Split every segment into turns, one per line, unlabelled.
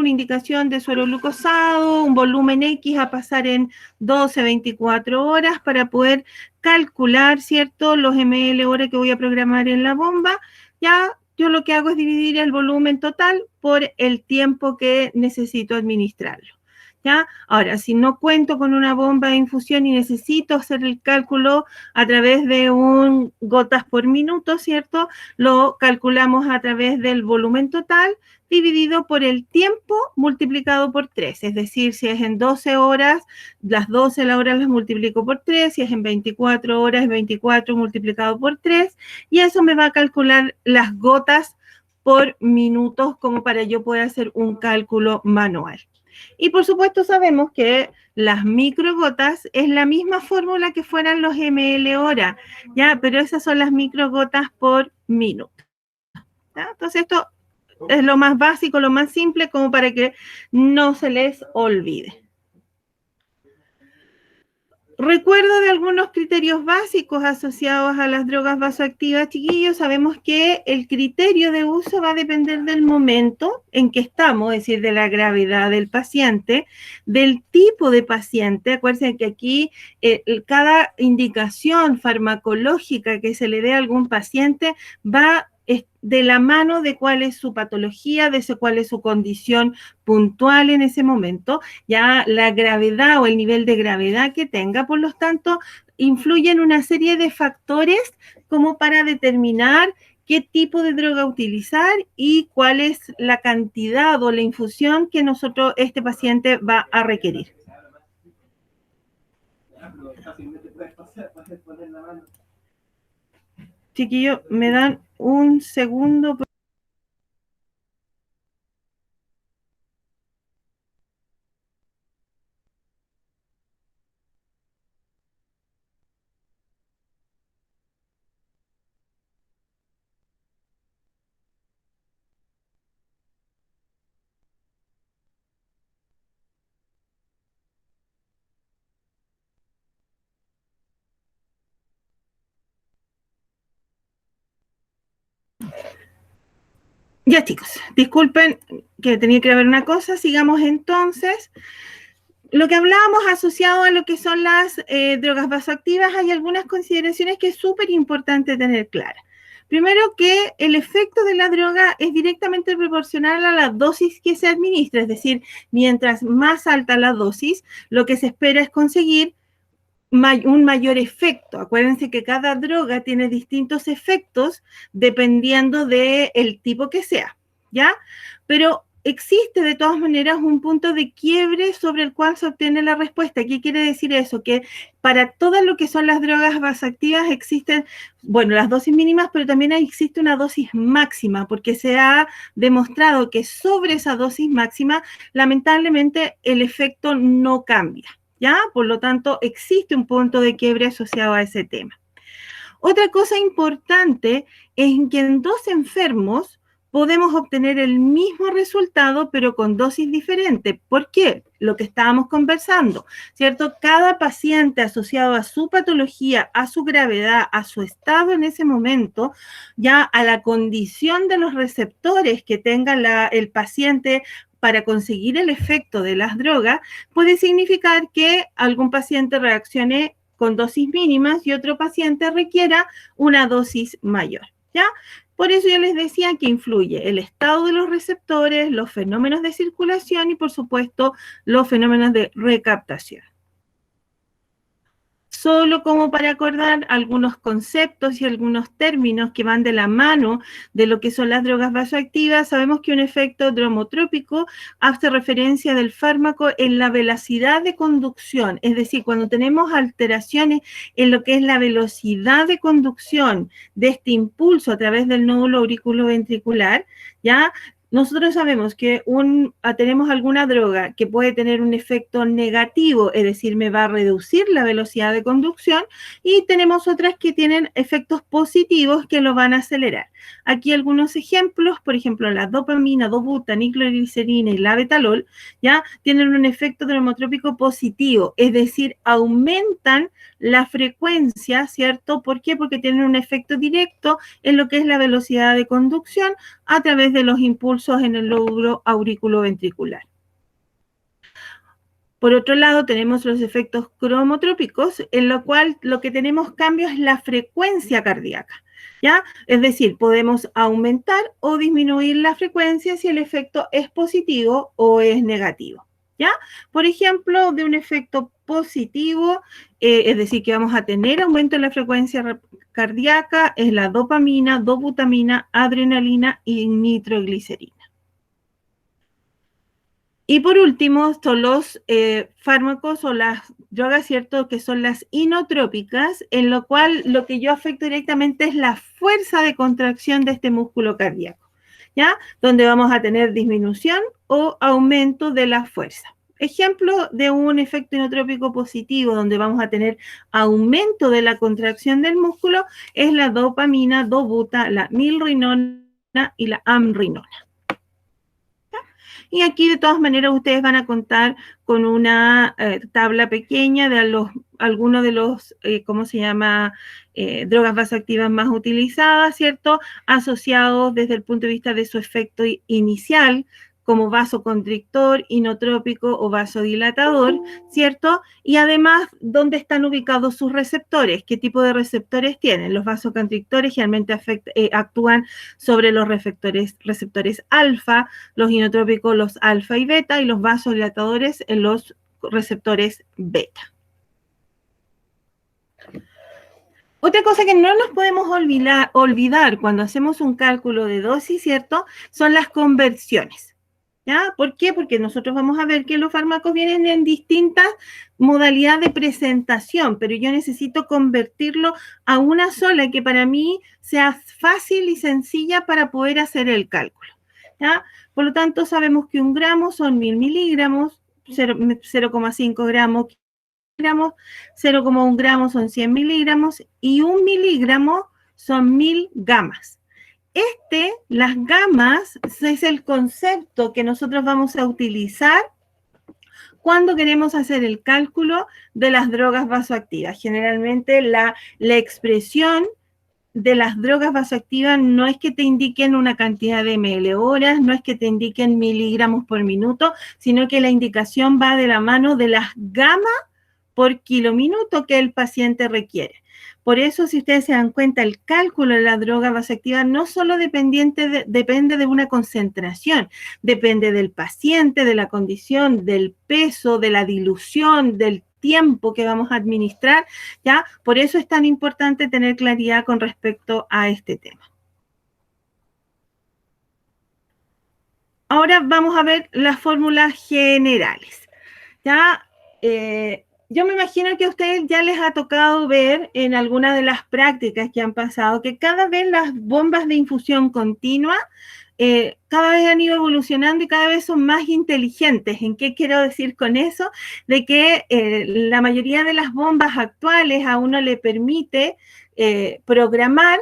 una indicación de suero glucosado, un volumen X a pasar en 12, 24 horas para poder calcular, ¿cierto?, los ml hora que voy a programar en la bomba. Ya yo lo que hago es dividir el volumen total por el tiempo que necesito administrarlo. ¿Ya? Ahora, si no cuento con una bomba de infusión y necesito hacer el cálculo a través de un gotas por minuto, ¿cierto? Lo calculamos a través del volumen total dividido por el tiempo multiplicado por 3. Es decir, si es en 12 horas, las 12 horas las multiplico por 3. Si es en 24 horas, 24 multiplicado por 3. Y eso me va a calcular las gotas por minutos como para yo poder hacer un cálculo manual. Y por supuesto sabemos que las microgotas es la misma fórmula que fueran los ml hora, ¿ya? Pero esas son las microgotas por minuto, ¿ya? Entonces esto es lo más básico, lo más simple, como para que no se les olvide. Recuerdo de algunos criterios básicos asociados a las drogas vasoactivas, chiquillos. Sabemos que el criterio de uso va a depender del momento en que estamos, es decir, de la gravedad del paciente, del tipo de paciente. Acuérdense que aquí cada indicación farmacológica que se le dé a algún paciente va de la mano de cuál es su patología, de cuál es su condición puntual en ese momento, ya la gravedad o el nivel de gravedad que tenga, por lo tanto, influye en una serie de factores como para determinar qué tipo de droga utilizar y cuál es la cantidad o la infusión que este paciente va a requerir. Chiquillos, me dan un segundo. Ya, chicos, disculpen que tenía que ver una cosa, sigamos entonces. Lo que hablábamos asociado a lo que son las drogas vasoactivas, hay algunas consideraciones que es súper importante tener claras. Primero, que el efecto de la droga es directamente proporcional a la dosis que se administra, es decir, mientras más alta la dosis, lo que se espera es conseguir un mayor efecto. Acuérdense que cada droga tiene distintos efectos dependiendo del tipo que sea, ¿ya? Pero existe de todas maneras un punto de quiebre sobre el cual se obtiene la respuesta. ¿Qué quiere decir eso? Que para todo lo que son las drogas vasoactivas existen, bueno, las dosis mínimas, pero también existe una dosis máxima, porque se ha demostrado que sobre esa dosis máxima, lamentablemente, el efecto no cambia. ¿Ya? Por lo tanto, existe un punto de quiebre asociado a ese tema. Otra cosa importante es que en dos enfermos podemos obtener el mismo resultado, pero con dosis diferentes. ¿Por qué? Lo que estábamos conversando, ¿cierto? Cada paciente asociado a su patología, a su gravedad, a su estado en ese momento, ya a la condición de los receptores que tenga el paciente para conseguir el efecto de las drogas, puede significar que algún paciente reaccione con dosis mínimas y otro paciente requiera una dosis mayor, ¿ya? Por eso yo les decía que influye el estado de los receptores, los fenómenos de circulación y, por supuesto, los fenómenos de recaptación. Solo como para acordar algunos conceptos y algunos términos que van de la mano de lo que son las drogas vasoactivas, sabemos que un efecto dromotrópico hace referencia del fármaco en la velocidad de conducción, es decir, cuando tenemos alteraciones en lo que es la velocidad de conducción de este impulso a través del nódulo auriculoventricular, ¿ya? Nosotros sabemos que tenemos alguna droga que puede tener un efecto negativo, es decir, me va a reducir la velocidad de conducción, y tenemos otras que tienen efectos positivos que lo van a acelerar. Aquí algunos ejemplos, por ejemplo, la dopamina, dobuta, nitroglicerina y la betalol, ya tienen un efecto dromotrópico positivo, es decir, aumentan la frecuencia, ¿cierto? ¿Por qué? Porque tienen un efecto directo en lo que es la velocidad de conducción a través de los impulsos impulsos en el lóbulo auriculoventricular. Por otro lado, tenemos los efectos cromotrópicos, en lo cual lo que tenemos cambio es la frecuencia cardíaca, ¿ya? Es decir, podemos aumentar o disminuir la frecuencia si el efecto es positivo o es negativo, ¿ya? Por ejemplo, de un efecto positivo, es decir, que vamos a tener aumento en la frecuencia cardíaca, es la dopamina, dobutamina, adrenalina y nitroglicerina. Y por último, son los fármacos o las drogas, ¿cierto?, que son las inotrópicas, en lo cual lo que yo afecto directamente es la fuerza de contracción de este músculo cardíaco, ¿ya? Donde vamos a tener disminución o aumento de la fuerza. Ejemplo de un efecto inotrópico positivo, donde vamos a tener aumento de la contracción del músculo, es la dopamina, dobuta, la milrinona y la amrinona. Y aquí de todas maneras ustedes van a contar con una tabla pequeña de algunos de los, ¿cómo se llama?, drogas vasoactivas más utilizadas, ¿cierto?, asociados desde el punto de vista de su efecto inicial, como vasoconstrictor, inotrópico o vasodilatador, ¿cierto? Y además, ¿dónde están ubicados sus receptores? ¿Qué tipo de receptores tienen? Los vasoconstrictores generalmente actúan sobre los receptores alfa, los inotrópicos los alfa y beta, y los vasodilatadores en los receptores beta. Otra cosa que no nos podemos olvidar cuando hacemos un cálculo de dosis, ¿cierto?, son las conversiones. ¿Ya? ¿Por qué? Porque nosotros vamos a ver que los fármacos vienen en distintas modalidades de presentación, pero yo necesito convertirlo a una sola que para mí sea fácil y sencilla para poder hacer el cálculo, ¿ya? Por lo tanto, sabemos que 1 gramo son 1000 miligramos, 0,5 gramos, 0,1 gramo son 100 miligramos y 1 miligramo son 1000 gamas. Las gamas, es el concepto que nosotros vamos a utilizar cuando queremos hacer el cálculo de las drogas vasoactivas. Generalmente la expresión de las drogas vasoactivas no es que te indiquen una cantidad de ml horas, no es que te indiquen miligramos por minuto, sino que la indicación va de la mano de las gamas por kilominuto que el paciente requiere. Por eso, si ustedes se dan cuenta, el cálculo de la droga vasoactiva no solo depende de una concentración, depende del paciente, de la condición, del peso, de la dilución, del tiempo que vamos a administrar, ¿ya? Por eso es tan importante tener claridad con respecto a este tema. Ahora vamos a ver las fórmulas generales, ¿ya? Yo me imagino que a ustedes ya les ha tocado ver en algunas de las prácticas que han pasado que cada vez las bombas de infusión continua cada vez han ido evolucionando y cada vez son más inteligentes. ¿En qué quiero decir con eso? De que la mayoría de las bombas actuales a uno le permite programar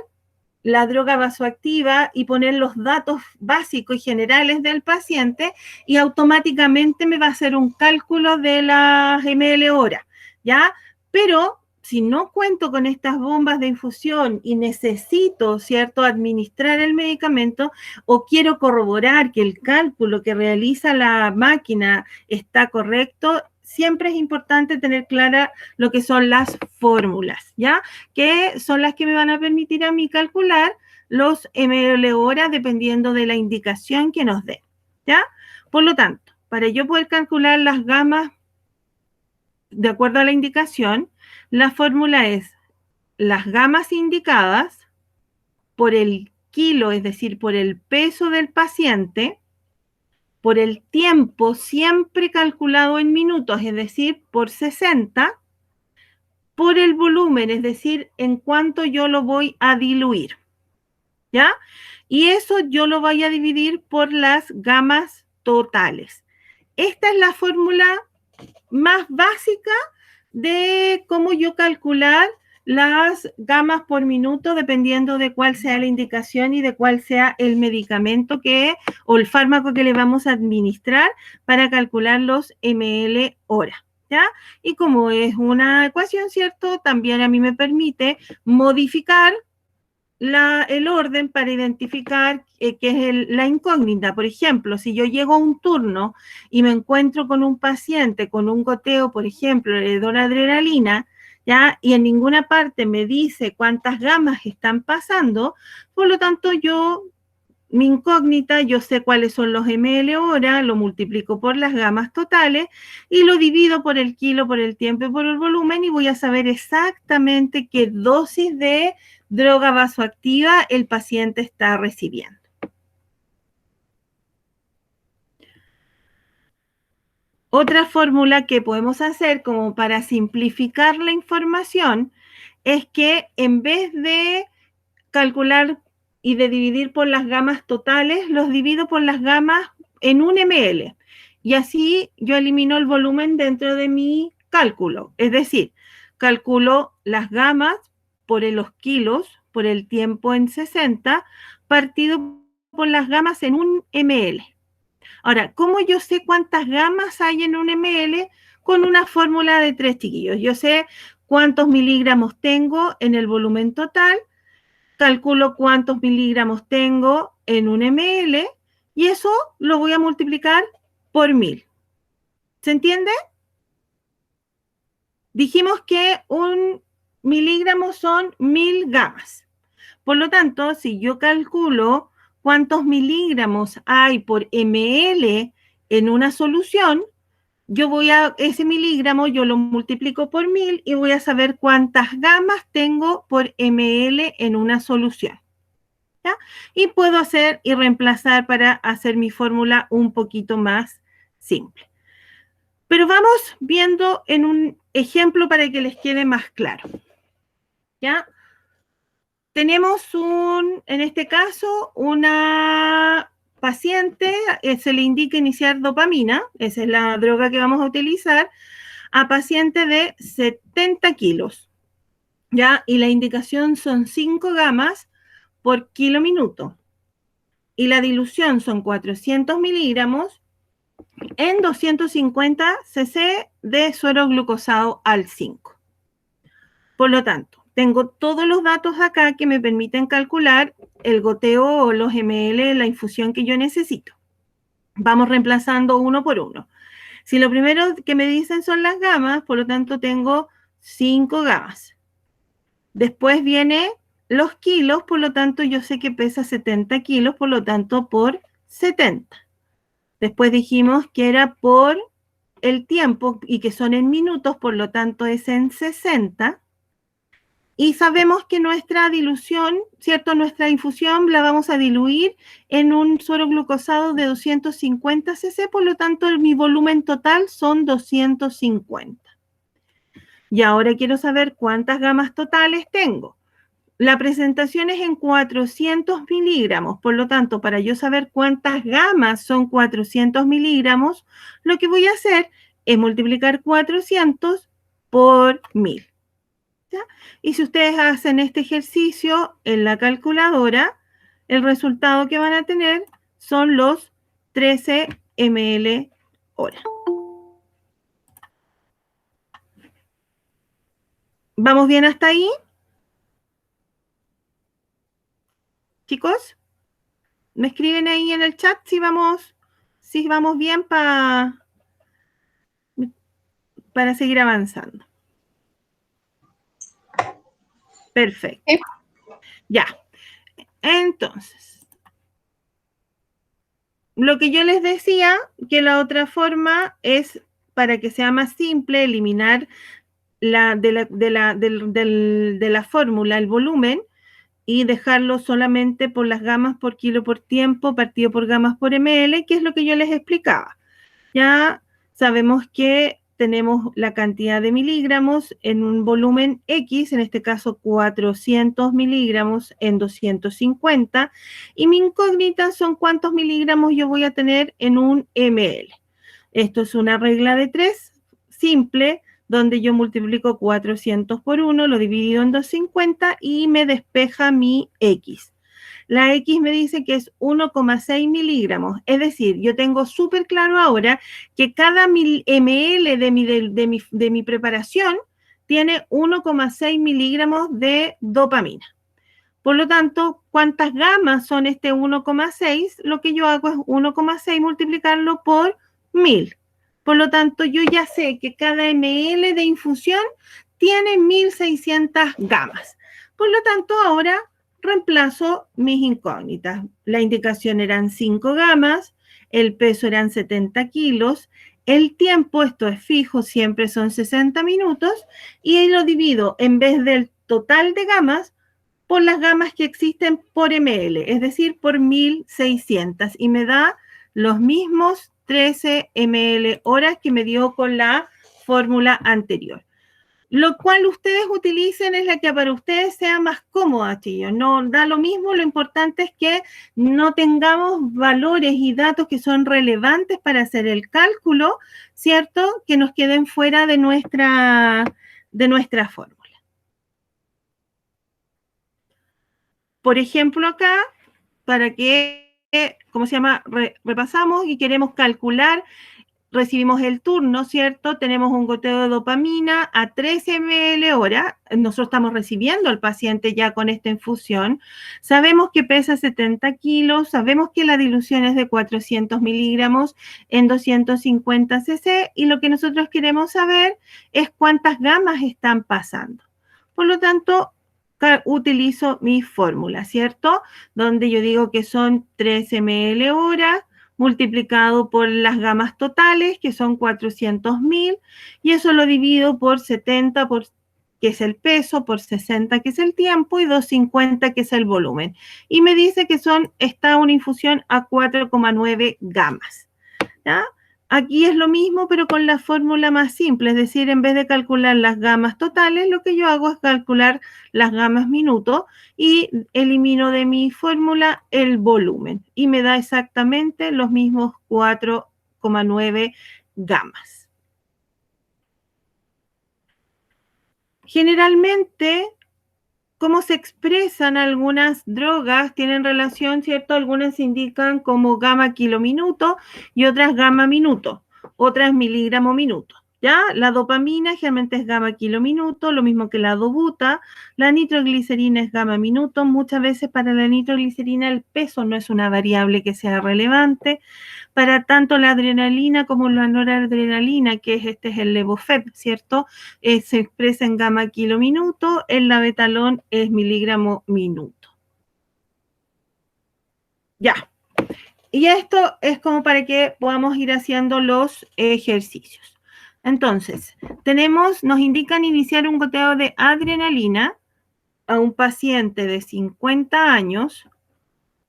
la droga vasoactiva y poner los datos básicos y generales del paciente y automáticamente me va a hacer un cálculo de las ml hora, ¿ya? Pero si no cuento con estas bombas de infusión y necesito, ¿cierto?, administrar el medicamento o quiero corroborar que el cálculo que realiza la máquina está correcto, siempre es importante tener clara lo que son las fórmulas, ¿ya? Que son las que me van a permitir a mí calcular los ml hora dependiendo de la indicación que nos den, ¿ya? Por lo tanto, para yo poder calcular las gamas de acuerdo a la indicación, la fórmula es las gamas indicadas por el kilo, es decir, por el peso del paciente, por el tiempo siempre calculado en minutos, es decir, por 60, por el volumen, es decir, en cuánto yo lo voy a diluir, ¿ya? Y eso yo lo voy a dividir por las gamas totales. Esta es la fórmula más básica de cómo yo calcular las gamas por minuto dependiendo de cuál sea la indicación y de cuál sea el medicamento o el fármaco que le vamos a administrar para calcular los ml hora, ¿ya? Y como es una ecuación, ¿cierto?, también a mí me permite modificar el orden para identificar qué es la incógnita. Por ejemplo, si yo llego a un turno y me encuentro con un paciente con un goteo, por ejemplo, de noradrenalina, ¿ya? Y en ninguna parte me dice cuántas gamas están pasando, por lo tanto mi incógnita, yo sé cuáles son los ml hora, lo multiplico por las gamas totales y lo divido por el kilo, por el tiempo y por el volumen y voy a saber exactamente qué dosis de droga vasoactiva el paciente está recibiendo. Otra fórmula que podemos hacer como para simplificar la información es que en vez de calcular y de dividir por las gamas totales, los divido por las gamas en un ml. Y así yo elimino el volumen dentro de mi cálculo. Es decir, calculo las gamas por los kilos, por el tiempo en 60, partido por las gamas en un ml. Ahora, ¿cómo yo sé cuántas gamas hay en un ml? Con una fórmula de 3, chiquillos. Yo sé cuántos miligramos tengo en el volumen total, calculo cuántos miligramos tengo en un ml y eso lo voy a multiplicar por 1000. ¿Se entiende? Dijimos que un miligramo son 1000 gamas. Por lo tanto, si yo calculo cuántos miligramos hay por ml en una solución, ese miligramo yo lo multiplico por 1000 y voy a saber cuántas gamas tengo por ml en una solución. ¿Ya? Y puedo hacer y reemplazar para hacer mi fórmula un poquito más simple. Pero vamos viendo en un ejemplo para que les quede más claro. ¿Ya? Tenemos en este caso, una paciente, se le indica iniciar dopamina, esa es la droga que vamos a utilizar, a paciente de 70 kilos. ¿Ya? Y la indicación son 5 gamas por kilo minuto. Y la dilución son 400 miligramos en 250 cc de suero glucosado al 5. Por lo tanto, tengo todos los datos acá que me permiten calcular el goteo o los ml, la infusión que yo necesito. Vamos reemplazando uno por uno. Si lo primero que me dicen son las gamas, por lo tanto tengo 5 gamas. Después viene los kilos, por lo tanto yo sé que pesa 70 kilos, por lo tanto por 70. Después dijimos que era por el tiempo y que son en minutos, por lo tanto es en 60. Y sabemos que nuestra dilución, ¿cierto? Nuestra infusión la vamos a diluir en un suero glucosado de 250 cc, por lo tanto mi volumen total son 250. Y ahora quiero saber cuántas gamas totales tengo. La presentación es en 400 miligramos, por lo tanto, para yo saber cuántas gamas son 400 miligramos, lo que voy a hacer es multiplicar 400 por 1000. ¿Ya? Y si ustedes hacen este ejercicio en la calculadora, el resultado que van a tener son los 13 ml hora. ¿Vamos bien hasta ahí? Chicos, me escriben ahí en el chat si vamos bien para seguir avanzando. Perfecto. Ya. Entonces, lo que yo les decía, que la otra forma es, para que sea más simple, eliminar de la fórmula el volumen y dejarlo solamente por las gamas por kilo por tiempo, partido por gamas por ml, que es lo que yo les explicaba. Ya sabemos que tenemos la cantidad de miligramos en un volumen X, en este caso 400 miligramos en 250, y mi incógnita son cuántos miligramos yo voy a tener en un ml. Esto es una regla de 3, simple, donde yo multiplico 400 por 1, lo divido en 250 y me despeja mi X. La X me dice que es 1,6 miligramos. Es decir, yo tengo súper claro ahora que cada ml de mi preparación tiene 1,6 miligramos de dopamina. Por lo tanto, ¿cuántas gamas son este 1,6? Lo que yo hago es 1,6 multiplicarlo por 1000. Por lo tanto, yo ya sé que cada ml de infusión tiene 1600 gamas. Por lo tanto, ahora reemplazo mis incógnitas. La indicación eran 5 gamas, el peso eran 70 kilos, el tiempo, esto es fijo, siempre son 60 minutos, y ahí lo divido en vez del total de gamas por las gamas que existen por ml, es decir, por 1600, y me da los mismos 13 ml horas que me dio con la fórmula anterior. Lo cual ustedes utilicen es la que para ustedes sea más cómoda, chillos. No da lo mismo, lo importante es que no tengamos valores y datos que son relevantes para hacer el cálculo, ¿cierto? Que nos queden fuera de nuestra fórmula. Por ejemplo, acá, para que, ¿cómo se llama? Repasamos y queremos calcular. Recibimos el turno, ¿cierto? Tenemos un goteo de dopamina a 13 ml hora. Nosotros estamos recibiendo al paciente ya con esta infusión. Sabemos que pesa 70 kilos, sabemos que la dilución es de 400 miligramos en 250 cc y lo que nosotros queremos saber es cuántas gamas están pasando. Por lo tanto, utilizo mi fórmula, ¿cierto? Donde yo digo que son 13 ml hora multiplicado por las gamas totales, que son 400.000, y eso lo divido por 70, que es el peso, por 60, que es el tiempo, y 250, que es el volumen. Y me dice que está una infusión a 4,9 gamas. ¿Ya? Aquí es lo mismo, pero con la fórmula más simple, es decir, en vez de calcular las gamas totales, lo que yo hago es calcular las gamas minuto y elimino de mi fórmula el volumen y me da exactamente los mismos 4,9 gamas. Generalmente, cómo se expresan algunas drogas tienen relación, ¿cierto? Algunas se indican como gama kilominuto y otras gama minuto, otras miligramo minuto, ¿ya? La dopamina generalmente es gama kilominuto, lo mismo que la dobuta, la nitroglicerina es gama minuto, muchas veces para la nitroglicerina el peso no es una variable que sea relevante, para tanto la adrenalina como la noradrenalina, que este es el Levofed, ¿cierto? Se expresa en gama kilominuto, el labetalón es miligramo minuto. Ya. Y esto es como para que podamos ir haciendo los ejercicios. Entonces, nos indican iniciar un goteo de adrenalina a un paciente de 50 años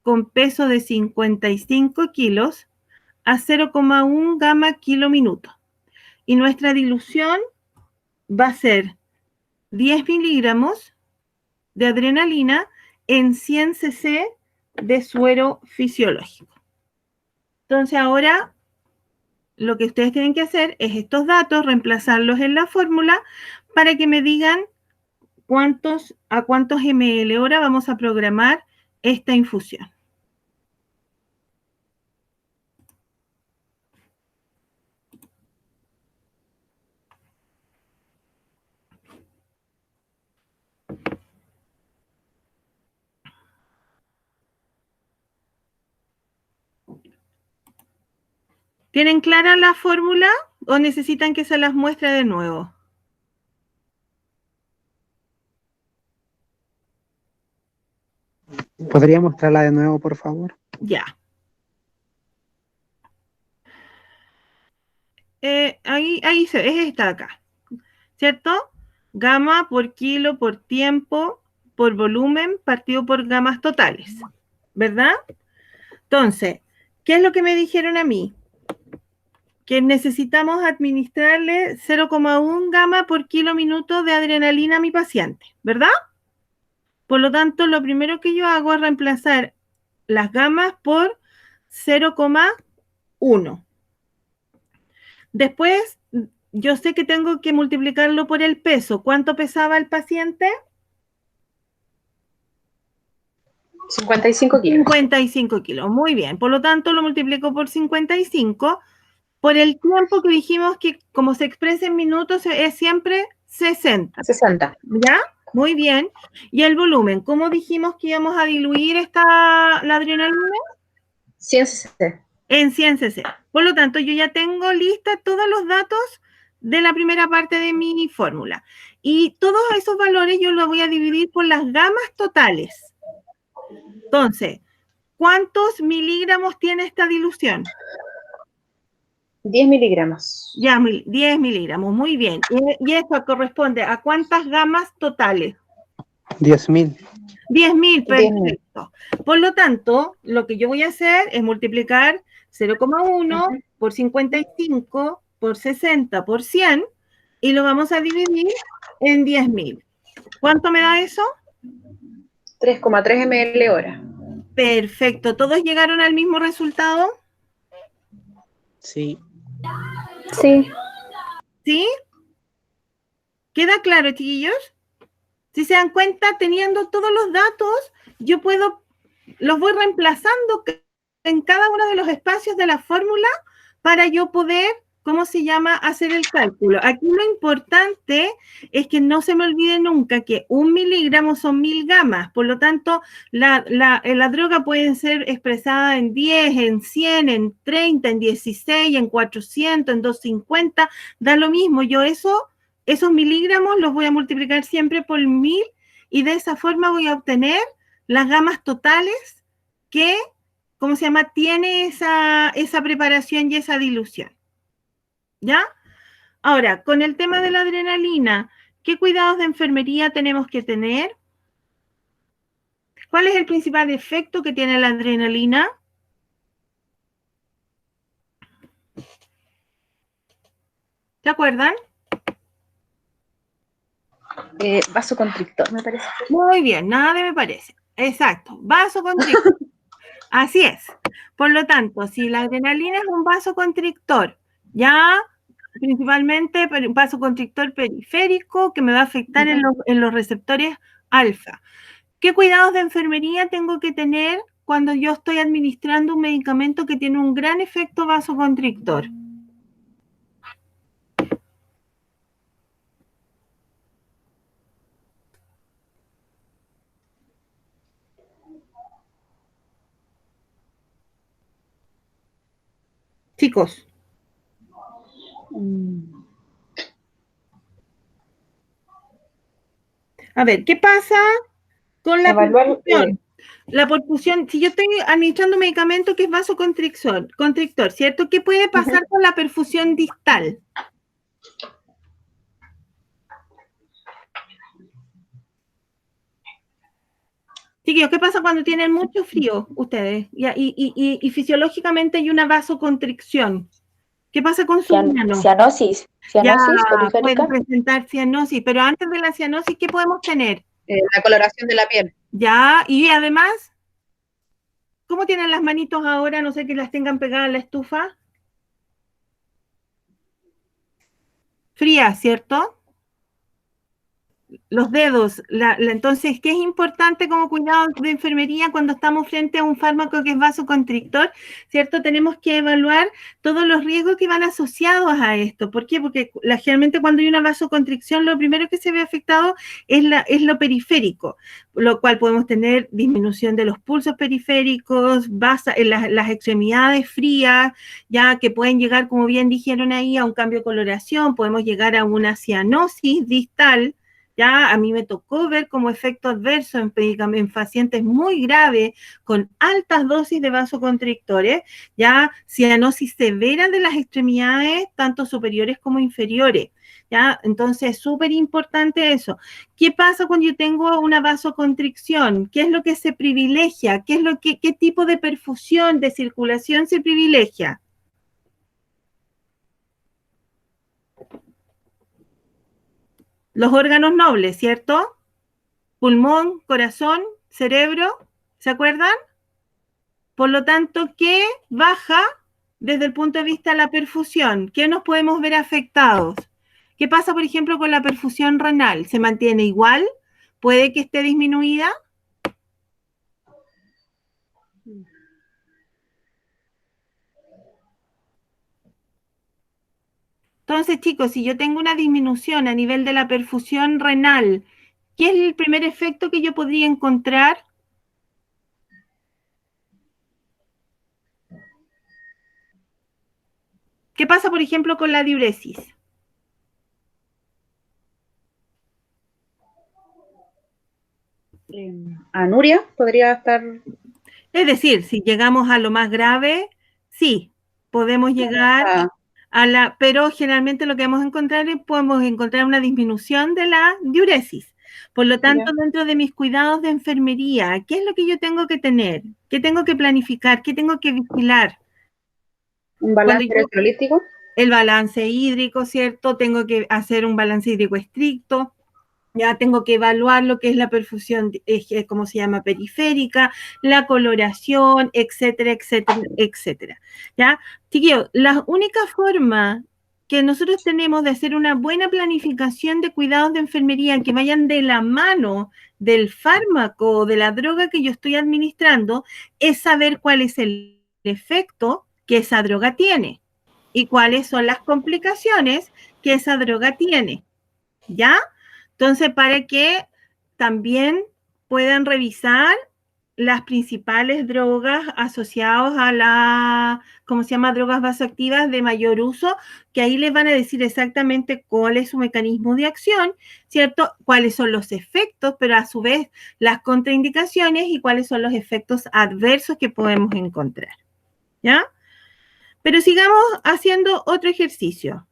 con peso de 55 kilos a 0,1 gama kilominuto. Y nuestra dilución va a ser 10 miligramos de adrenalina en 100 cc de suero fisiológico. Entonces ahora lo que ustedes tienen que hacer es estos datos, reemplazarlos en la fórmula para que me digan a cuántos ml hora vamos a programar esta infusión. ¿Tienen clara la fórmula o necesitan que se las muestre de nuevo?
¿Podría mostrarla de nuevo, por favor?
Ya. Ahí es esta acá, ¿cierto? Gama por kilo, por tiempo, por volumen, partido por gamas totales, ¿verdad? Entonces, ¿qué es lo que me dijeron a mí? Que necesitamos administrarle 0,1 gama por kilo minuto de adrenalina a mi paciente, ¿verdad? Por lo tanto, lo primero que yo hago es reemplazar las gamas por 0,1. Después, yo sé que tengo que multiplicarlo por el peso. ¿Cuánto pesaba el paciente?
55 kilos.
55 kilos, muy bien. Por lo tanto, lo multiplico por 55. Por el tiempo que dijimos que como se expresa en minutos es siempre 60.
60.
¿Ya? Muy bien. ¿Y el volumen? ¿Cómo dijimos que íbamos a diluir la adrenalina?
100 cc.
En 100 cc. Por lo tanto, yo ya tengo lista todos los datos de la primera parte de mi fórmula. Y todos esos valores yo los voy a dividir por las gamas totales. Entonces, ¿cuántos miligramos tiene esta dilución?
10 miligramos.
Ya, 10 miligramos, muy bien. ¿Y eso corresponde a cuántas gamas totales?
10.000.
10.000,
10.000.
perfecto. Por lo tanto, lo que yo voy a hacer es multiplicar 0,1 por 55 por 60 por 100 y lo vamos a dividir en 10.000. ¿Cuánto me da eso?
3,3 ml hora.
Perfecto. ¿Todos llegaron al mismo resultado?
Sí.
Sí.
¿Sí? ¿Queda claro, chiquillos? Si se dan cuenta, teniendo todos los datos, yo los voy reemplazando en cada uno de los espacios de la fórmula para yo poder, ¿cómo se llama?, hacer el cálculo. Aquí lo importante es que no se me olvide nunca que 1 miligramo son 1000 gamas, por lo tanto, la droga puede ser expresada en 10, en 100, en 30, en 16, en 400, en 250, da lo mismo. Yo esos miligramos los voy a multiplicar siempre por 1000 y de esa forma voy a obtener las gamas totales que, ¿cómo se llama?, tiene esa preparación y esa dilución. ¿Ya? Ahora, con el tema de la adrenalina, ¿qué cuidados de enfermería tenemos que tener? ¿Cuál es el principal efecto que tiene la adrenalina? ¿Se acuerdan?
Vasoconstrictor, me parece.
Muy bien, nada de me parece. Exacto, vasoconstrictor. Así es. Por lo tanto, si la adrenalina es un vasoconstrictor, ya principalmente un vasoconstrictor periférico que me va a afectar en los receptores alfa. ¿Qué cuidados de enfermería tengo que tener cuando yo estoy administrando un medicamento que tiene un gran efecto vasoconstrictor? Chicos. A ver, ¿qué pasa con la perfusión? La perfusión, si yo estoy administrando un medicamento que es vasoconstrictor, ¿cierto? ¿Qué puede pasar con la perfusión distal? Chiquillos, ¿qué pasa cuando tienen mucho frío ustedes? Y fisiológicamente hay una vasoconstricción. ¿Qué pasa con sus manos?
Cianosis.
Ya
Periférica.
pueden presentar cianosis, pero antes de la cianosis, ¿qué podemos tener?
La coloración de la piel.
Ya, y además, ¿cómo tienen las manitos ahora? No sé, que las tengan pegadas a la estufa. Frías, ¿cierto? Los dedos. Entonces, ¿qué es importante como cuidado de enfermería cuando estamos frente a un fármaco que es vasoconstrictor? ¿Cierto? Tenemos que evaluar todos los riesgos que van asociados a esto. ¿Por qué? Porque generalmente cuando hay una vasoconstricción, lo primero que se ve afectado es lo periférico, lo cual podemos tener disminución de los pulsos periféricos, las extremidades frías, ya que pueden llegar, como bien dijeron ahí, a un cambio de coloración, podemos llegar a una cianosis distal. Ya a mí me tocó ver como efecto adverso en pacientes muy graves con altas dosis de vasoconstrictores, ya cianosis severa de las extremidades, tanto superiores como inferiores. ¿Ya? Entonces, es súper importante eso. ¿Qué pasa cuando yo tengo una vasoconstricción? ¿Qué es lo que se privilegia? ¿Qué tipo de perfusión, de circulación se privilegia? Los órganos nobles, ¿cierto? Pulmón, corazón, cerebro, ¿se acuerdan? Por lo tanto, ¿qué baja desde el punto de vista de la perfusión? ¿Qué nos podemos ver afectados? ¿Qué pasa, por ejemplo, con la perfusión renal? ¿Se mantiene igual? ¿Puede que esté disminuida? Entonces, chicos, si yo tengo una disminución a nivel de la perfusión renal, ¿Qué es el primer efecto que yo podría encontrar? ¿Qué pasa, por ejemplo, con la diuresis?
Anuria podría estar.
Es decir, si llegamos a lo más grave, sí, podemos llegar a la, pero generalmente lo que vamos a encontrar es, podemos encontrar una disminución de la diuresis. Por lo tanto, dentro de mis cuidados de enfermería, ¿qué es lo que yo tengo que tener? ¿Qué tengo que planificar? ¿Qué tengo que vigilar?
Un balance electrolítico.
El balance hídrico, ¿cierto? Tengo que hacer un balance hídrico estricto. Ya tengo que evaluar lo que es la perfusión, ¿cómo se llama? Periférica, la coloración, etcétera, etcétera, etcétera. ¿Ya? Chiquillos, la única forma que nosotros tenemos de hacer una buena planificación de cuidados de enfermería que vayan de la mano del fármaco o de la droga que yo estoy administrando es saber cuál es el efecto que esa droga tiene y cuáles son las complicaciones que esa droga tiene. ¿Ya? Entonces, para que también puedan revisar las principales drogas asociadas a la, ¿cómo se llama? Drogas vasoactivas de mayor uso, que ahí les van a decir exactamente cuál es su mecanismo de acción, ¿cierto? Cuáles son los efectos, pero a su vez las contraindicaciones y cuáles son los efectos adversos que podemos encontrar, ¿ya? Pero sigamos haciendo otro ejercicio.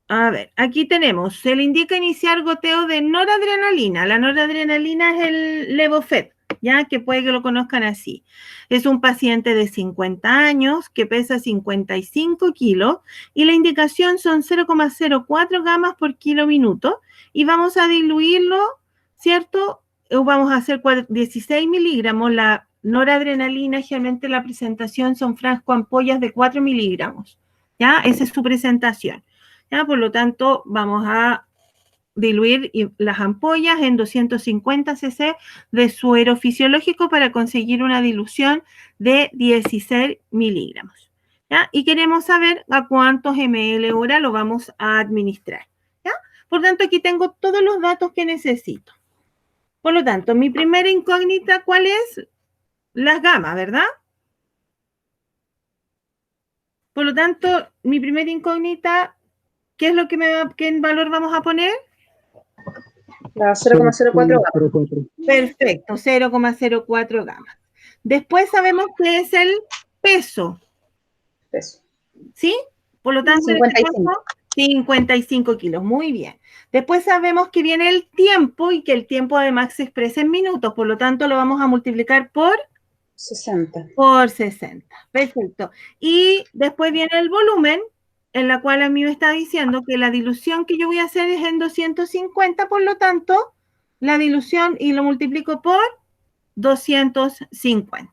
A ver, aquí tenemos, se le indica iniciar goteo de noradrenalina. La noradrenalina es el Levofet, ya que puede que lo conozcan así. Es un paciente de 50 años que pesa 55 kilos y la indicación son 0,04 gamas por kilo minuto y vamos a diluirlo, ¿cierto? Vamos a hacer 16 miligramos. La noradrenalina, generalmente la presentación son frasco ampollas de 4 miligramos, ¿ya? Esa es su presentación. ¿Ya? Por lo tanto, vamos a diluir las ampollas en 250 cc de suero fisiológico para conseguir una dilución de 16 miligramos. ¿Ya? Y queremos saber a cuántos ml hora lo vamos a administrar. ¿Ya? Por tanto, aquí tengo todos los datos que necesito. Por lo tanto, mi primera incógnita, ¿cuál es? Las gamas, ¿verdad? Por lo tanto, mi primera incógnita, ¿qué es lo que qué valor vamos a poner?
La 0,04 gamas.
Perfecto, 0,04 gamas. Después sabemos que es el peso.
Peso.
¿Sí? Por lo tanto,
55.
55 kilos. Muy bien. Después sabemos que viene el tiempo y que el tiempo además se expresa en minutos. Por lo tanto, lo vamos a multiplicar por
60.
Por 60. Perfecto. Y después viene el volumen, en la cual a mí me está diciendo que la dilución que yo voy a hacer es en 250, por lo tanto, la dilución y lo multiplico por 250.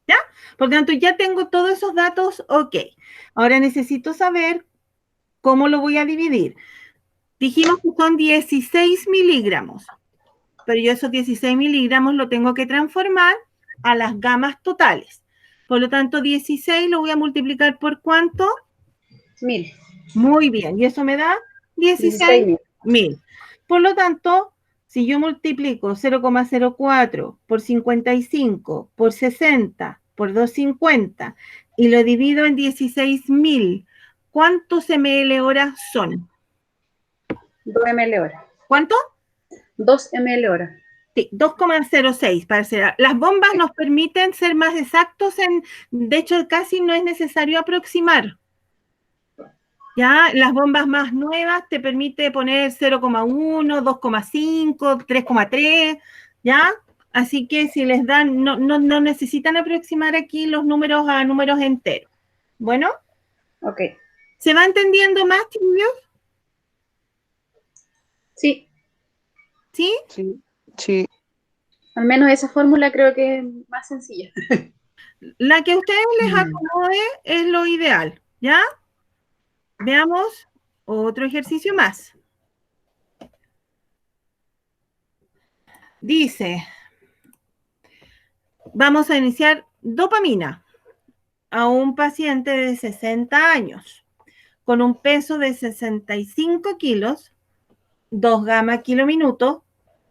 ¿Ya? Por lo tanto, ya tengo todos esos datos, ok. Ahora necesito saber cómo lo voy a dividir. Dijimos que son 16 miligramos, pero yo esos 16 miligramos lo tengo que transformar a las gamas totales. Por lo tanto, 16 lo voy a multiplicar por ¿cuánto?
1000.
Muy bien, y eso me da 16.000. Por lo tanto, si yo multiplico 0,04 por 55 por 60 por 250 y lo divido en 16.000, ¿cuántos ml hora son?
2 ml hora.
¿Cuánto?
2 ml hora.
Sí, 2,06 para ser. Las bombas nos permiten ser más exactos de hecho, casi no es necesario aproximar. Ya, las bombas más nuevas te permite poner 0,1, 2,5, 3,3, ¿ya? Así que si les dan, no necesitan aproximar aquí los números a números enteros. Bueno.
Ok.
¿Se va entendiendo más, chiquillos?
Sí.
¿Sí?
Sí, sí.
Al menos esa fórmula creo que es más sencilla.
La que a ustedes les acomode es lo ideal, ¿ya? Veamos otro ejercicio más. Dice, vamos a iniciar dopamina a un paciente de 60 años con un peso de 65 kilos 2 gamma kilominutos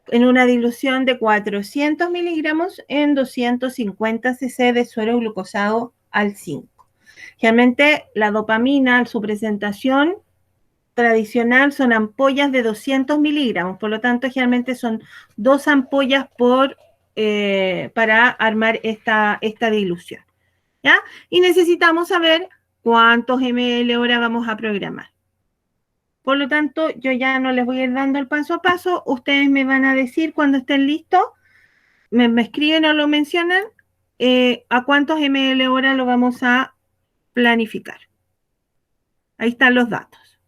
en una dilución de 400 miligramos en 250 cc de suero glucosado al 5. Generalmente la dopamina, su presentación tradicional son ampollas de 200 miligramos, por lo tanto generalmente son 2 ampollas para armar esta dilución, ¿ya? Y necesitamos saber cuántos ml hora vamos a programar. Por lo tanto, yo ya no les voy a ir dando el paso a paso, ustedes me van a decir cuando estén listos, me escriben o lo mencionan, a cuántos ml hora lo vamos a planificar. Ahí están los datos.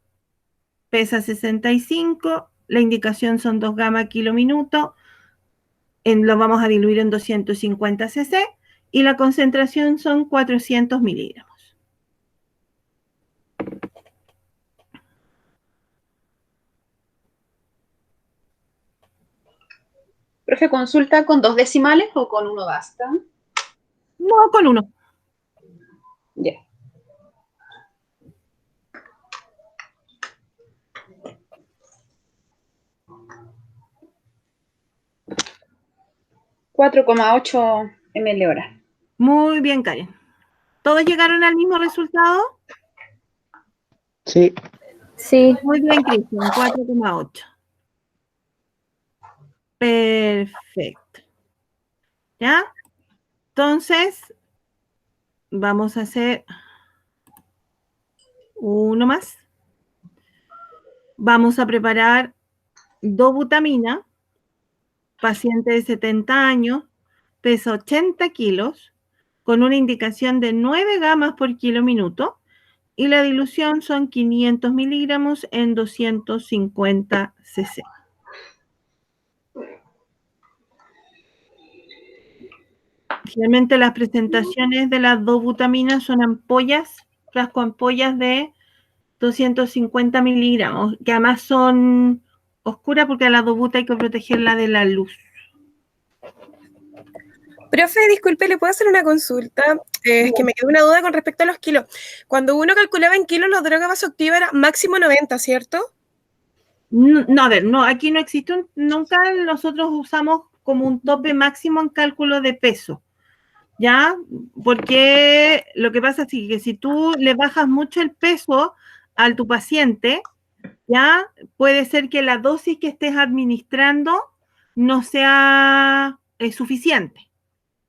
Pesa 65, la indicación son 2 gamma kilominuto, lo vamos a diluir en 250 cc y la concentración son 400 miligramos.
Profe, ¿consulta con 2 decimales o con 1 basta?
No, con 1.
Ya. $4,8 ml hora.
Muy bien, Karen. ¿Todos llegaron al mismo resultado?
Sí.
Sí.
Muy bien, Cristian, 4,8. Perfecto. ¿Ya? Entonces, vamos a hacer uno más. Vamos a preparar dobutamina, paciente de 70 años, pesa 80 kilos, con una indicación de 9 gamas por kilo minuto, y la dilución son 500 miligramos en 250 cc. Generalmente las presentaciones de las dobutaminas son ampollas, frasco ampollas de 250 miligramos, que además son oscuras porque a la dobuta hay que protegerla de la luz.
Profe, disculpe, ¿le puedo hacer una consulta? Es que me quedó una duda con respecto a los kilos. Cuando uno calculaba en kilos, la droga vasoactiva era máximo 90, ¿cierto?
No, a ver, no, aquí no existe nunca nosotros usamos como un tope máximo en cálculo de peso, ¿ya? Porque lo que pasa es que si tú le bajas mucho el peso a tu paciente, ¿ya? Puede ser que la dosis que estés administrando no sea suficiente,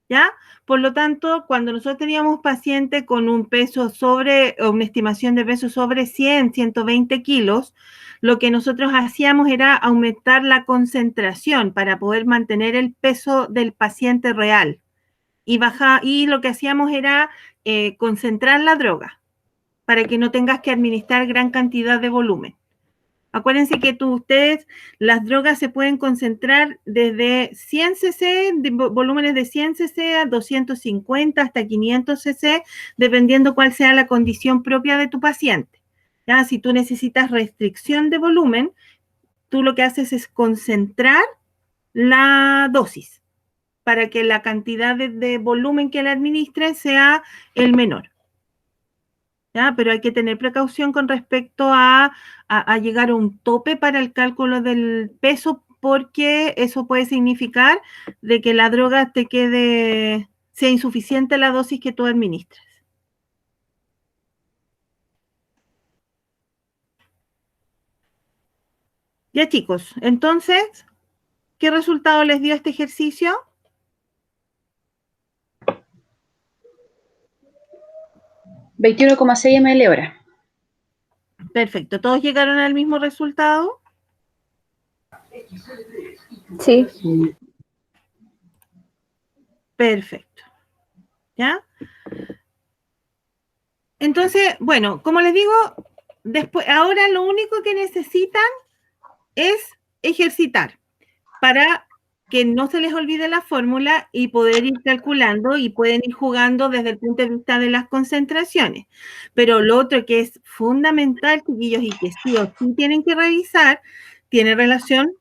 ¿ya? Por lo tanto, cuando nosotros teníamos pacientes con un peso o una estimación de peso sobre 100, 120 kilos, lo que nosotros hacíamos era aumentar la concentración para poder mantener el peso del paciente real. Y lo que hacíamos era concentrar la droga para que no tengas que administrar gran cantidad de volumen. Acuérdense que las drogas se pueden concentrar desde 100 cc, volúmenes de 100 cc a 250 hasta 500 cc, dependiendo cuál sea la condición propia de tu paciente. ¿Ya? Si tú necesitas restricción de volumen, tú lo que haces es concentrar la dosis para que la cantidad de volumen que le administres sea el menor. ¿Ya? Pero hay que tener precaución con respecto a llegar a un tope para el cálculo del peso, porque eso puede significar de que la droga sea insuficiente la dosis que tú administras. Ya, chicos, entonces, ¿qué resultado les dio este ejercicio?
$21,6 ml hora.
Perfecto. ¿Todos llegaron al mismo resultado?
Sí.
Perfecto. ¿Ya? Entonces, bueno, como les digo, ahora lo único que necesitan es ejercitar para que no se les olvide la fórmula y poder ir calculando y pueden ir jugando desde el punto de vista de las concentraciones. Pero lo otro que es fundamental, chiquillos, y que sí o sí tienen que revisar, tiene relación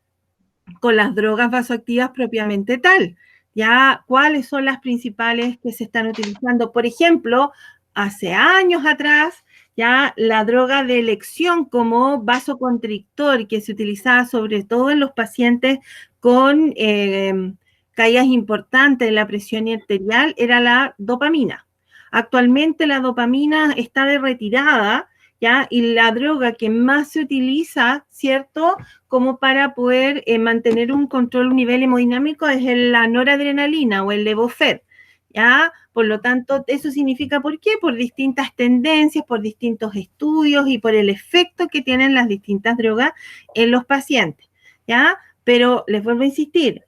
con las drogas vasoactivas propiamente tal. Ya, ¿cuáles son las principales que se están utilizando? Por ejemplo, hace años atrás ya la droga de elección como vasoconstrictor que se utilizaba sobre todo en los pacientes con caídas importantes en la presión arterial era la dopamina. Actualmente la dopamina está de retirada, ¿ya? Y la droga que más se utiliza, ¿cierto?, como para poder mantener un control, un nivel hemodinámico, es la noradrenalina o el Levophed, ¿ya? Por lo tanto, eso significa, ¿por qué? Por distintas tendencias, por distintos estudios y por el efecto que tienen las distintas drogas en los pacientes, ¿ya? Pero les vuelvo a insistir,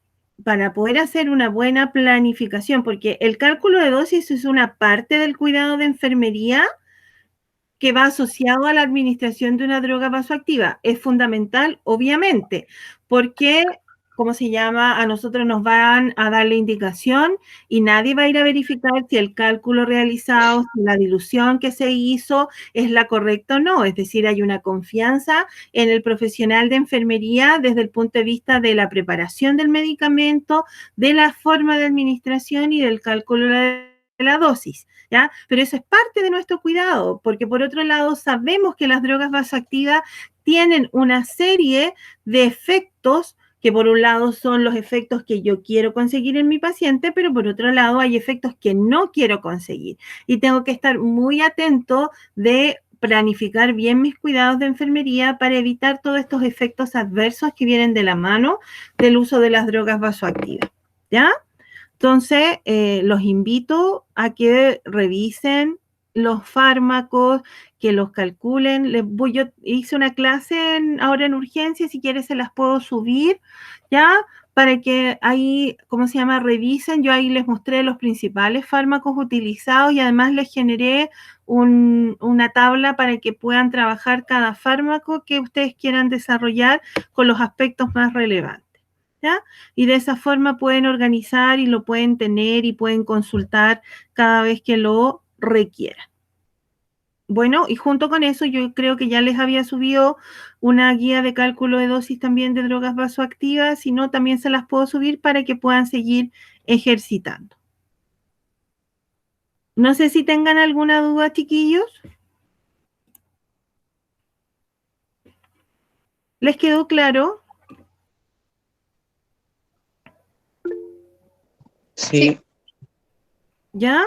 para poder hacer una buena planificación, porque el cálculo de dosis es una parte del cuidado de enfermería que va asociado a la administración de una droga vasoactiva. Es fundamental, obviamente, porque, ¿cómo se llama? A nosotros nos van a dar la indicación y nadie va a ir a verificar si el cálculo realizado, si la dilución que se hizo es la correcta o no. Es decir, hay una confianza en el profesional de enfermería desde el punto de vista de la preparación del medicamento, de la forma de administración y del cálculo de la dosis, ¿ya? Pero eso es parte de nuestro cuidado, porque por otro lado sabemos que las drogas vasoactivas tienen una serie de efectos que por un lado son los efectos que yo quiero conseguir en mi paciente, pero por otro lado hay efectos que no quiero conseguir. Y tengo que estar muy atento de planificar bien mis cuidados de enfermería para evitar todos estos efectos adversos que vienen de la mano del uso de las drogas vasoactivas, ¿ya? Entonces, los invito a que revisen los fármacos, que los calculen. Yo hice una clase ahora en urgencia, si quieres se las puedo subir, ¿ya? Para que ahí, ¿cómo se llama? Revisen. Yo ahí les mostré los principales fármacos utilizados y además les generé una tabla para que puedan trabajar cada fármaco que ustedes quieran desarrollar con los aspectos más relevantes, ¿ya? Y de esa forma pueden organizar y lo pueden tener y pueden consultar cada vez que lo requieran. Bueno, y junto con eso yo creo que ya les había subido una guía de cálculo de dosis también de drogas vasoactivas, si no también se las puedo subir para que puedan seguir ejercitando. No sé si tengan alguna duda, chiquillos. ¿Les quedó claro?
Sí,
¿Ya?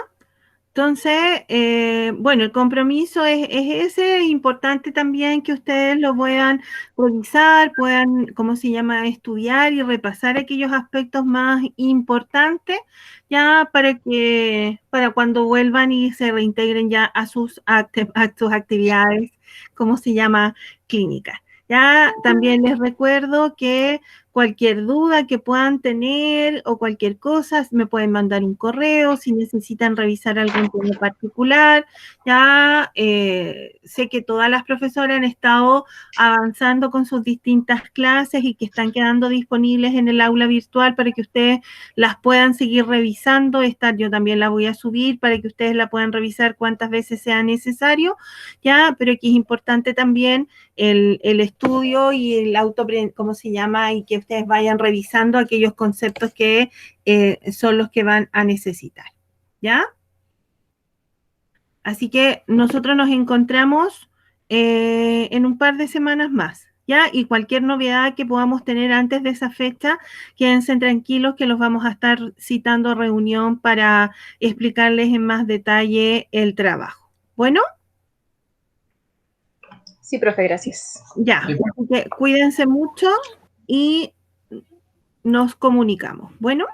Entonces, bueno, el compromiso es ese, es importante también que ustedes lo puedan revisar, puedan, ¿cómo se llama?, estudiar y repasar aquellos aspectos más importantes, ya para cuando vuelvan y se reintegren ya a sus actividades, ¿cómo se llama?, clínicas. Ya también les recuerdo que cualquier duda que puedan tener o cualquier cosa, me pueden mandar un correo si necesitan revisar algún tema particular. Ya sé que todas las profesoras han estado avanzando con sus distintas clases y que están quedando disponibles en el aula virtual para que ustedes las puedan seguir revisando. Esta yo también la voy a subir para que ustedes la puedan revisar cuantas veces sea necesario, ya, pero que es importante también el estudio y el ¿cómo se llama? Y que ustedes vayan revisando aquellos conceptos que son los que van a necesitar, ¿ya? Así que nosotros nos encontramos en un par de semanas más, ¿ya? Y cualquier novedad que podamos tener antes de esa fecha, quédense tranquilos que los vamos a estar citando a reunión para explicarles en más detalle el trabajo. Bueno.
Sí, profe, gracias.
Ya, así que cuídense mucho y nos comunicamos. Bueno.